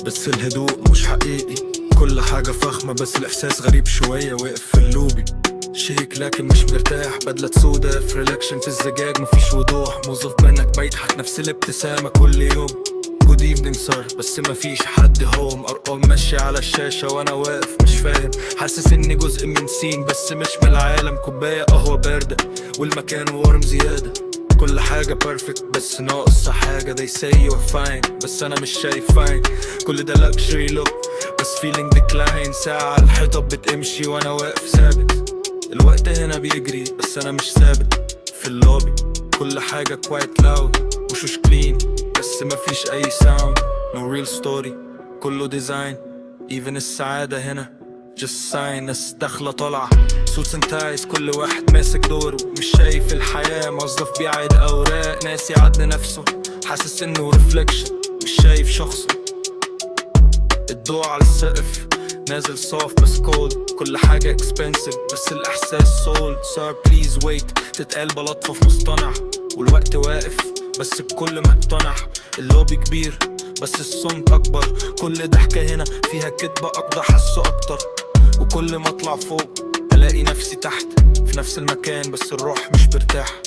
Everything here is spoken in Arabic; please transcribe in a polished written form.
بس الهدوء مش حقيقي، كل حاجة فخمة بس الإحساس غريب شوية. واقف في اللوبي شيك لكن مش مرتاح، بدلة سودا في ريلاكشن في الزجاج مفيش وضوح. موظف بنك بيضحك نفس الابتسامة كل يوم. جود ايفنينج سار بس مفيش حد هوم. أرقام ماشية على الشاشة وأنا واقف مش فاهم، حاسس إني جزء من سين بس مش من العالم. كوباية قهوة باردة والمكان وارم زيادة، كل حاجة بيرفكت بس ناقص حاجة. they say you're fine بس أنا مش شايف fine. كل ده luxury look بس feeling decline. ساعة الحيطة بتمشي وأنا واقف ثابت. الوقت هنا بيجري بس أنا مش ثابت. في اللوبي كل حاجة quite loud، وشوش clean بس مفيش أي sound. no real story كله design. even السعادة هنا just sign. ناس داخلة طالعة suits and ties، كل واحد ماسك دوره. مش شايف الحياة، موظف بيعد أوراق، ناس يعد نفسه حاسس إنه reflection مش شايف شخصه. الضوء على السقف نازل soft بس cold، كل حاجة expensive بس الإحساس sold. sir please wait تتقال بلطفة في مصطنع، والوقت واقف بس الكل مقتنع. اللوبي كبير بس الصمت أكبر، كل ضحكة هنا فيها كدبة أقدر حاسه أكتر. وكل ما أطلع فوق ألاقي نفسي تحت في نفس المكان بس الروح مش برتاح.